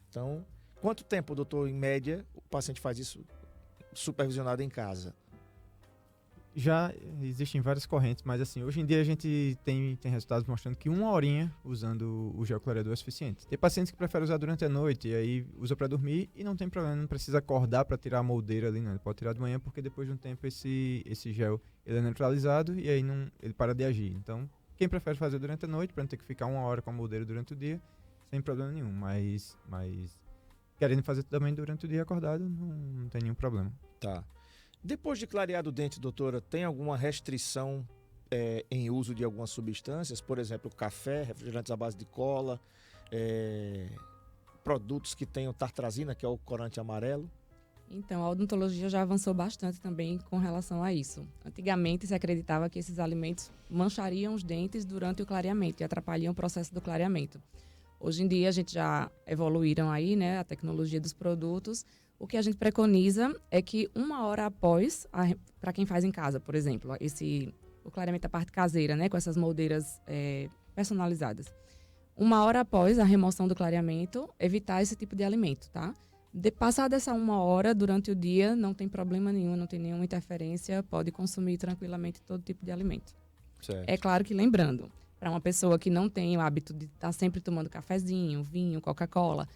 Então, quanto tempo, doutor, em média, o paciente faz isso supervisionado em casa? Já existem várias correntes, mas assim, hoje em dia a gente tem resultados mostrando que 1 horinha usando o gel clareador é suficiente. Tem pacientes que preferem usar durante a noite e aí usa para dormir e não tem problema, não precisa acordar para tirar a moldeira ali, não. Ele pode tirar de manhã porque depois de um tempo esse gel ele é neutralizado e aí ele para de agir. Então, quem prefere fazer durante a noite para não ter que ficar 1 hora com a moldeira durante o dia, sem problema nenhum, mas querendo fazer também durante o dia acordado, não tem nenhum problema. Tá. Depois de clarear o dente, doutora, tem alguma restrição em uso de algumas substâncias? Por exemplo, café, refrigerantes à base de cola, produtos que tenham tartrazina, que é o corante amarelo? Então, a odontologia já avançou bastante também com relação a isso. Antigamente, se acreditava que esses alimentos manchariam os dentes durante o clareamento e atrapalham o processo do clareamento. Hoje em dia, a gente já evoluíram aí, né, a tecnologia dos produtos. O que a gente preconiza é que 1 hora após, para quem faz em casa, por exemplo, o clareamento da parte caseira, né, com essas moldeiras personalizadas. 1 hora após a remoção do clareamento, evitar esse tipo de alimento, tá? Passada essa 1 hora, durante o dia, não tem problema nenhum, não tem nenhuma interferência, pode consumir tranquilamente todo tipo de alimento. Certo. É claro que lembrando, para uma pessoa que não tem o hábito de estar sempre tomando cafezinho, vinho, Coca-Cola,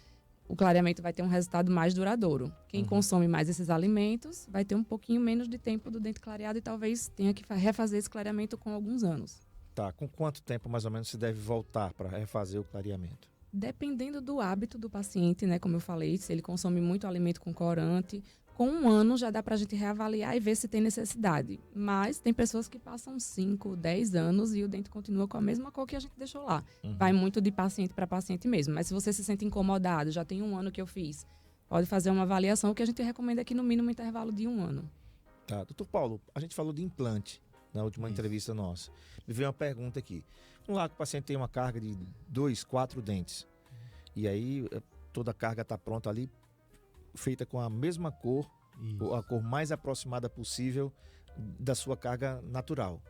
o clareamento vai ter um resultado mais duradouro. Quem consome mais esses alimentos vai ter um pouquinho menos de tempo do dente clareado e talvez tenha que refazer esse clareamento com alguns anos. Tá, com quanto tempo mais ou menos se deve voltar para refazer o clareamento? Dependendo do hábito do paciente, né, como eu falei, se ele consome muito alimento com corante, com 1 ano já dá para a gente reavaliar e ver se tem necessidade. Mas tem pessoas que passam 5, 10 anos e o dente continua com a mesma cor que a gente deixou lá. Vai muito de paciente para paciente mesmo. Mas se você se sente incomodado, já tem 1 ano que eu fiz, pode fazer uma avaliação. O que a gente recomenda é que no mínimo intervalo de 1 ano. Tá, doutor Paulo, a gente falou de implante na última entrevista nossa. Me veio uma pergunta aqui. Vamos lá que o paciente tem uma carga de 2, 4 dentes. E aí toda a carga está pronta ali, feita com a mesma cor, ou a cor mais aproximada possível da sua carga natural.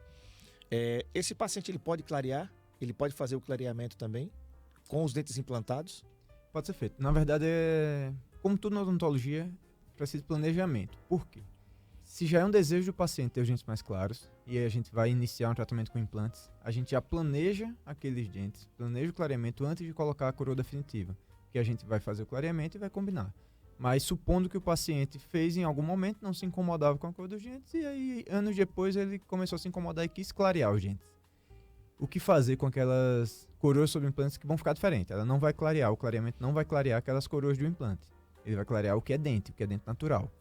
Esse paciente ele pode clarear? Ele pode fazer o clareamento também com os dentes implantados? Pode ser feito. Na verdade, como tudo na odontologia, precisa de planejamento. Por quê? Se já é um desejo do paciente ter os dentes mais claros, e aí a gente vai iniciar um tratamento com implantes, a gente já planeja aqueles dentes, planeja o clareamento antes de colocar a coroa definitiva, que a gente vai fazer o clareamento e vai combinar. Mas supondo que o paciente fez em algum momento, não se incomodava com a cor dos dentes, e aí anos depois ele começou a se incomodar e quis clarear os dentes. O que fazer com aquelas coroas sobre implantes que vão ficar diferentes? Ela não vai clarear, o clareamento não vai clarear aquelas coroas do implante. Ele vai clarear o que é dente natural.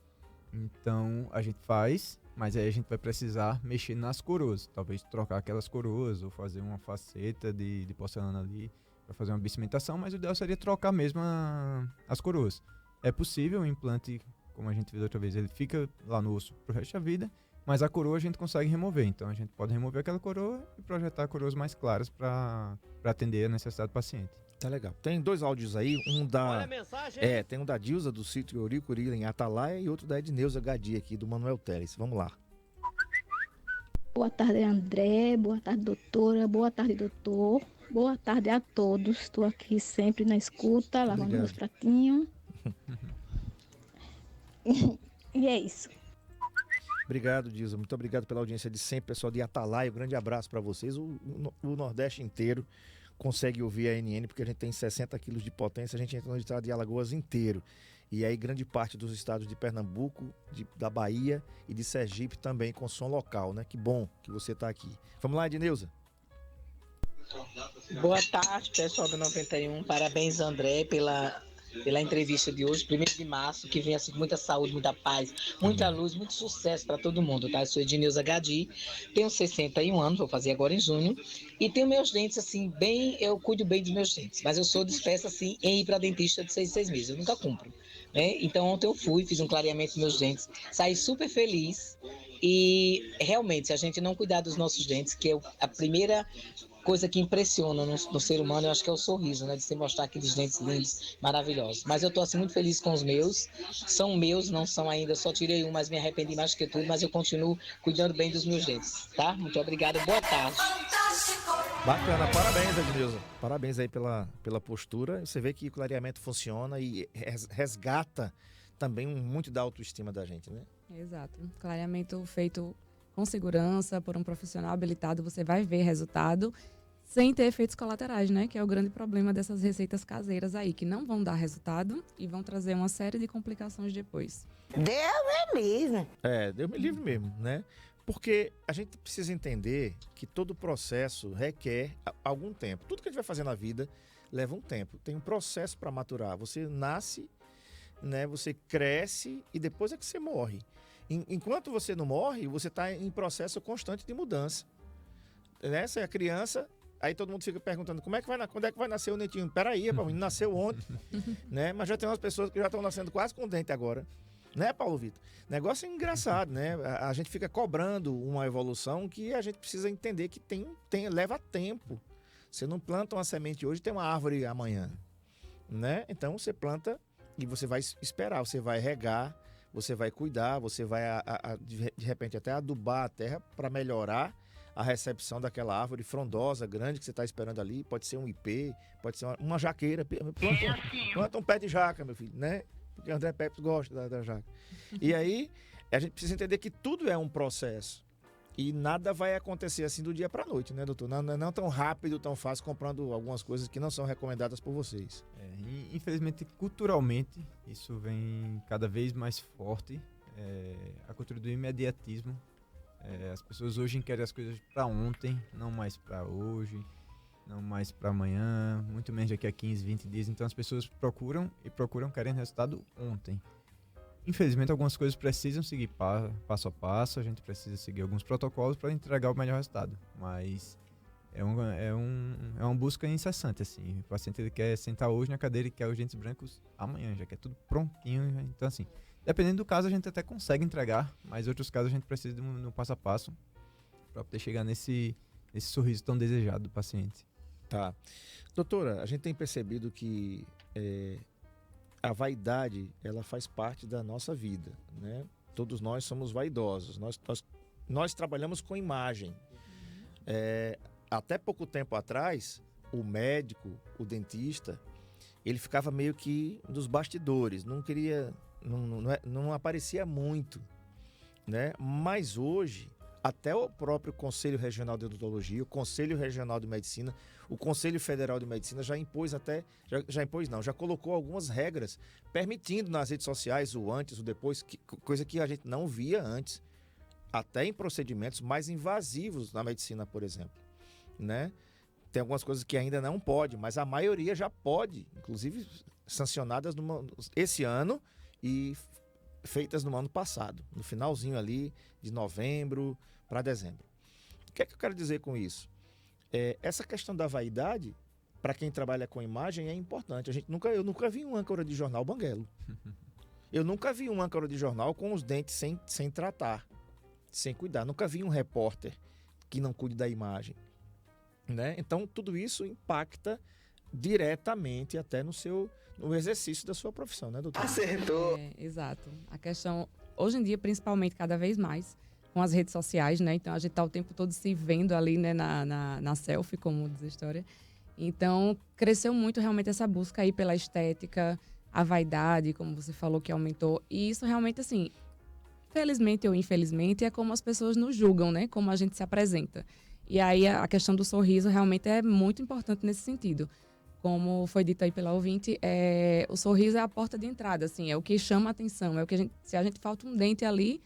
Então a gente faz, mas aí a gente vai precisar mexer nas coroas. Talvez trocar aquelas coroas ou fazer uma faceta de porcelana ali para fazer uma bicimentação, mas o ideal seria trocar mesmo as coroas. É possível, o implante, como a gente viu outra vez, ele fica lá no osso pro resto da vida, mas a coroa a gente consegue remover. Então a gente pode remover aquela coroa e projetar coroas mais claras para atender a necessidade do paciente. Tá legal. Tem 2 áudios aí, Olha a mensagem. Tem um da Dilza, do sítio Oricuri, em Atalaia, e outro da Edneuza Gadi, aqui, do Manuel Teles. Vamos lá. Boa tarde, André. Boa tarde, doutora. Boa tarde, doutor. Boa tarde a todos. Estou aqui sempre na escuta, lavando meus pratinhos. E é isso. Obrigado, Dilza. Muito obrigado pela audiência de sempre, pessoal de Atalaia. Um grande abraço para vocês. O Nordeste inteiro consegue ouvir a NN, porque a gente tem 60 quilos de potência, a gente entra no estado de Alagoas inteiro. E aí grande parte dos estados de Pernambuco, da Bahia e de Sergipe também com som local, né? Que bom que você está aqui. Vamos lá, Edneuza. Boa tarde, pessoal do 91. Parabéns, André, pela entrevista de hoje, 1º de março, que venha assim, com muita saúde, muita paz, muita luz, muito sucesso para todo mundo, tá? Eu sou Edneuza Gadi, tenho 61 anos, vou fazer agora em junho, e tenho meus dentes, assim, eu cuido bem dos meus dentes, mas eu sou dispersa, assim, em ir para dentista de 6 em 6 meses, eu nunca cumpro, né? Então ontem eu fiz um clareamento dos meus dentes, saí super feliz, e realmente, se a gente não cuidar dos nossos dentes, que é a primeira coisa que impressiona no ser humano, eu acho que é o sorriso, né? De você mostrar aqueles dentes lindos, maravilhosos. Mas eu tô assim muito feliz com os meus. São meus, não são ainda, eu só tirei um, mas me arrependi mais que tudo, mas eu continuo cuidando bem dos meus dentes, tá? Muito obrigada, boa tarde. Bacana, parabéns, Edneuza. Parabéns aí pela postura. Você vê que o clareamento funciona e resgata também muito da autoestima da gente, né? Exato. Clareamento feito com segurança, por um profissional habilitado, você vai ver resultado sem ter efeitos colaterais, né? Que é o grande problema dessas receitas caseiras aí, que não vão dar resultado e vão trazer uma série de complicações depois. Deus me livre. Deus me livre mesmo, né? Porque a gente precisa entender que todo processo requer algum tempo. Tudo que a gente vai fazer na vida leva um tempo, tem um processo para maturar. Você nasce, né? Você cresce e depois é que você morre. Enquanto você não morre, você está em processo constante de mudança. Né? Você é criança, aí todo mundo fica perguntando quando é que vai nascer o netinho? Peraí, o menino nasceu ontem. Né? Mas já tem umas pessoas que já estão nascendo quase com dente agora. Né, Paulo Vitor? Negócio engraçado, né? A gente fica cobrando uma evolução que a gente precisa entender que leva tempo. Você não planta uma semente hoje, tem uma árvore amanhã. Né? Então você planta e você vai esperar, você vai regar, você vai cuidar, você vai, de repente, até adubar a terra para melhorar a recepção daquela árvore frondosa, grande, que você está esperando ali. Pode ser um ipê, pode ser uma jaqueira. Planta um pé de jaca, meu filho, né? Porque André Pepes gosta da jaca. E aí, a gente precisa entender que tudo é um processo. E nada vai acontecer assim do dia para a noite, né, doutor? Não tão rápido, tão fácil, comprando algumas coisas que não são recomendadas por vocês. Infelizmente, culturalmente, isso vem cada vez mais forte. A cultura do imediatismo. As pessoas hoje querem as coisas para ontem, não mais para hoje, não mais para amanhã, muito menos daqui a 15, 20 dias. Então as pessoas procuram querendo resultado ontem. Infelizmente, algumas coisas precisam seguir passo a passo, a gente precisa seguir alguns protocolos para entregar o melhor resultado. Mas é uma busca incessante, assim. O paciente ele quer sentar hoje na cadeira e quer os dentes brancos amanhã, já quer tudo prontinho. Então, assim, dependendo do caso, a gente até consegue entregar, mas em outros casos a gente precisa de um passo a passo para poder chegar nesse sorriso tão desejado do paciente. Tá. Doutora, a gente tem percebido que a vaidade, ela faz parte da nossa vida, né? Todos nós somos vaidosos, nós trabalhamos com imagem. Até pouco tempo atrás, o médico, o dentista, ele ficava meio que nos bastidores, não aparecia muito, né? Mas hoje, até o próprio Conselho Regional de Odontologia, o Conselho Regional de Medicina, o Conselho Federal de Medicina já colocou algumas regras permitindo nas redes sociais o antes, o depois, coisa que a gente não via antes, até em procedimentos mais invasivos na medicina, por exemplo, né? Tem algumas coisas que ainda não pode, mas a maioria já pode, inclusive sancionadas esse ano e feitas no ano passado, no finalzinho ali de novembro para dezembro. O que é que eu quero dizer com isso? Essa questão da vaidade, para quem trabalha com imagem, é importante. Eu nunca vi um âncora de jornal banguelo. Eu nunca vi um âncora de jornal com os dentes sem tratar, sem cuidar. Nunca vi um repórter que não cuide da imagem, né? Então, tudo isso impacta diretamente até no exercício da sua profissão, né, doutor? Acertou! Exato. A questão, hoje em dia, principalmente, cada vez mais, com as redes sociais, né? Então, a gente tá o tempo todo se vendo ali, né, na selfie, como diz a história. Então, cresceu muito realmente essa busca aí pela estética, a vaidade, como você falou, que aumentou. E isso realmente, assim, felizmente ou infelizmente, é como as pessoas nos julgam, né? Como a gente se apresenta. E aí, a questão do sorriso realmente é muito importante nesse sentido. Como foi dito aí pela ouvinte, o sorriso é a porta de entrada, assim, é o que chama a atenção. Se a gente falta um dente ali,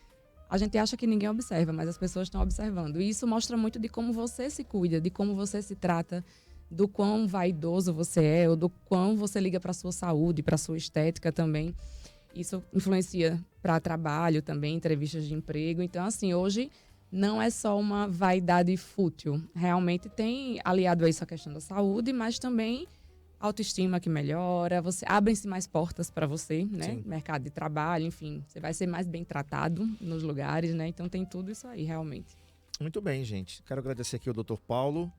a gente acha que ninguém observa, mas as pessoas estão observando. E isso mostra muito de como você se cuida, de como você se trata, do quão vaidoso você é, ou do quão você liga para a sua saúde, para a sua estética também. Isso influencia para trabalho também, entrevistas de emprego. Então, assim, hoje não é só uma vaidade fútil. Realmente tem aliado a isso a questão da saúde, mas também autoestima que melhora, abrem-se mais portas para você, né? Sim. Mercado de trabalho, enfim, você vai ser mais bem tratado nos lugares, né? Então tem tudo isso aí, realmente. Muito bem, gente. Quero agradecer aqui ao Dr. Paulo,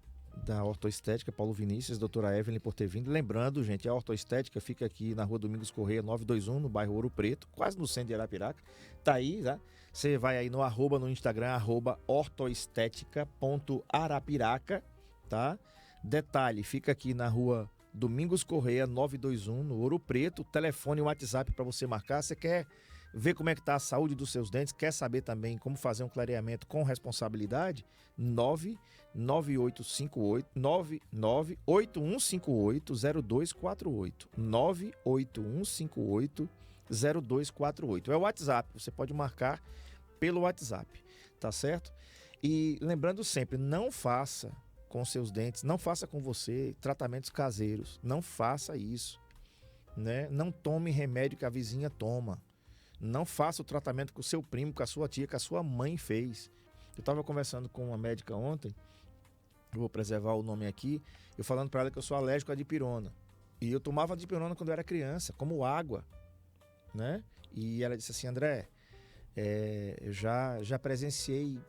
da Ortoestética, Paulo Vinícius, doutora Evelyn, por ter vindo. Lembrando, gente, a Ortoestética fica aqui na Rua Domingos Correia, 921, no bairro Ouro Preto, quase no centro de Arapiraca. Tá aí, tá? Você vai aí no Instagram, @ortoestética.arapiraca, tá? Detalhe, fica aqui na Rua Domingos Correia, 921, no Ouro Preto. Telefone e WhatsApp para você marcar. Você quer ver como é que está a saúde dos seus dentes? Quer saber também como fazer um clareamento com responsabilidade? 98158-0248. 98158-0248. É o WhatsApp, você pode marcar pelo WhatsApp, tá certo? E lembrando sempre, não faça com seus dentes. Não faça com você tratamentos caseiros. Não faça isso. Né? Não tome remédio que a vizinha toma. Não faça o tratamento que o seu primo, com a sua tia, que a sua mãe fez. Eu estava conversando com uma médica ontem, eu vou preservar o nome aqui, eu falando para ela que eu sou alérgico à dipirona. E eu tomava dipirona quando eu era criança, como água. Né? E ela disse assim, André, eu já presenciei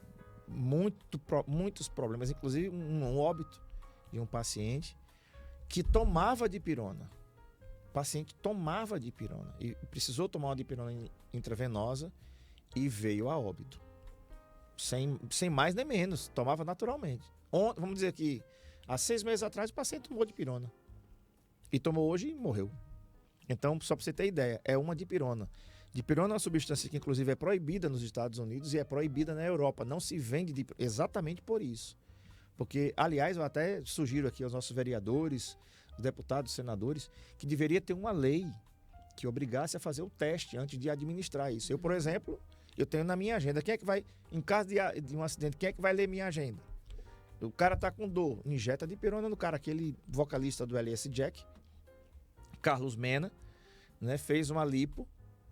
muitos problemas, inclusive um óbito de um paciente que tomava dipirona. O paciente tomava dipirona e precisou tomar uma dipirona intravenosa e veio a óbito. Sem mais nem menos, tomava naturalmente. Vamos dizer que há 6 meses atrás o paciente tomou dipirona. E tomou hoje e morreu. Então, só para você ter ideia, é uma dipirona. Dipirona é uma substância que inclusive é proibida nos Estados Unidos e é proibida na Europa. Não se vende dipirona, exatamente por isso. Porque, aliás, eu até sugiro aqui aos nossos vereadores, deputados, senadores, que deveria ter uma lei que obrigasse a fazer o teste antes de administrar isso. Eu, por exemplo, eu tenho na minha agenda, quem é que vai, em caso de um acidente, quem é que vai ler minha agenda? O cara tá com dor, injeta dipirona no cara, aquele vocalista do LS Jack, Carlos Mena, né, fez uma lipo,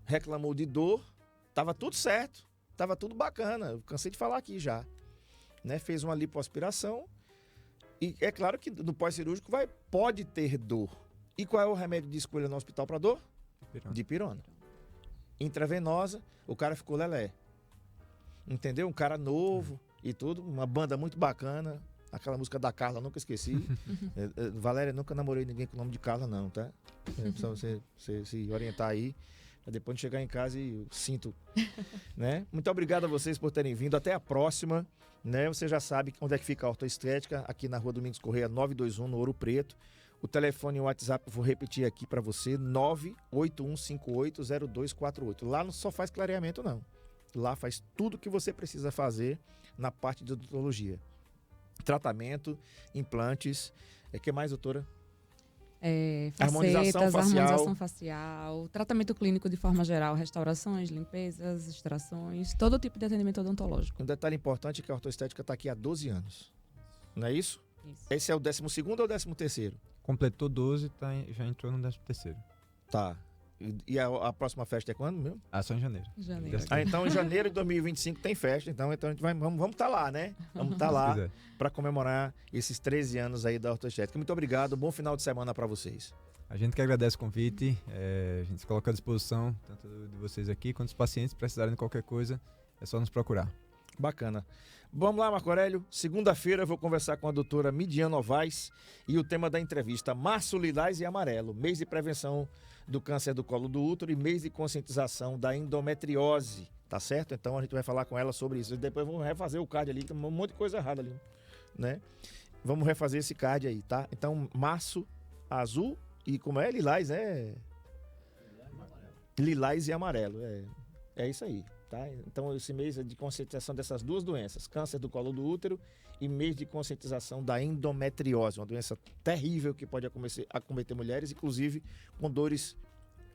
reclamou de dor, tava tudo certo, tava tudo bacana, eu cansei de falar aqui já, né, fez uma lipoaspiração e é claro que no pós-cirúrgico pode ter dor. E qual é o remédio de escolha no hospital para dor? Dipirona. Intravenosa, o cara ficou lelé. Entendeu? Um cara novo e tudo, uma banda muito bacana. Aquela música da Carla, nunca esqueci. Valéria, nunca namorei ninguém com o nome de Carla, não, tá? Precisa você se orientar aí. Pra depois de chegar em casa e eu sinto. Né? Muito obrigado a vocês por terem vindo. Até a próxima. Né? Você já sabe onde é que fica a Ortoestética, aqui na Rua Domingos Correia 921, no Ouro Preto. O telefone e o WhatsApp eu vou repetir aqui para você, 981580248. Lá não só faz clareamento, não. Lá faz tudo o que você precisa fazer na parte de odontologia. Tratamento, implantes, que mais, doutora? Facetas, harmonização facial, tratamento clínico de forma geral, restaurações, limpezas, extrações, todo tipo de atendimento odontológico. Um detalhe importante é que a Ortoestética está aqui há 12 anos. Não é isso? Isso. Esse é o 12º ou o 13º? Completou 12, já entrou no 13º. Tá. E a próxima festa é quando mesmo? Só em janeiro. Então em janeiro de 2025 tem festa, então a gente vamos estar lá, né? Vamos estar lá para comemorar esses 13 anos aí da Ortoestética. Muito obrigado, bom final de semana para vocês. A gente que agradece o convite, a gente se coloca à disposição, tanto de vocês aqui, quanto dos pacientes, precisarem de qualquer coisa, é só nos procurar. Bacana. Vamos lá, Marco Aurélio. Segunda-feira eu vou conversar com a doutora Midian Novaes e o tema da entrevista, Março Lilás e Amarelo, mês de prevenção do câncer do colo do útero e mês de conscientização da endometriose, tá certo? Então a gente vai falar com ela sobre isso. E depois vamos refazer o card ali, tem um monte de coisa errada ali, né? Vamos refazer esse card aí, tá? Então, março azul e como é? Lilás, né? Lilás e amarelo, é isso aí. Tá? Então esse mês é de conscientização dessas duas doenças, câncer do colo do útero e mês de conscientização da endometriose, uma doença terrível que pode acometer mulheres, inclusive com dores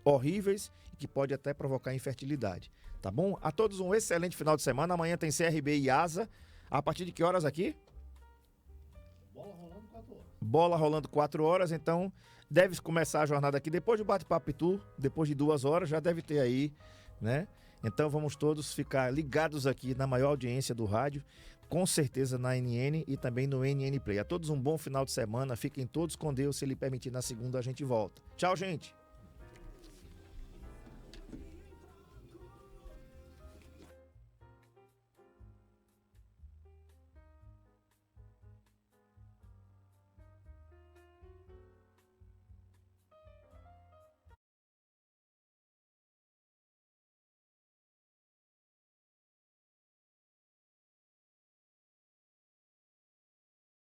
horríveis e que pode até provocar infertilidade, tá bom? A todos um excelente final de semana, amanhã tem CRB e ASA, a partir de que horas aqui? Bola rolando 4 horas, então deve começar a jornada aqui, depois do bate-papo Pitu, depois de 2 horas já deve ter aí, né? Então vamos todos ficar ligados aqui na maior audiência do rádio, com certeza na NN e também no NN Play. A todos um bom final de semana, fiquem todos com Deus, se Ele permitir na segunda a gente volta. Tchau, gente!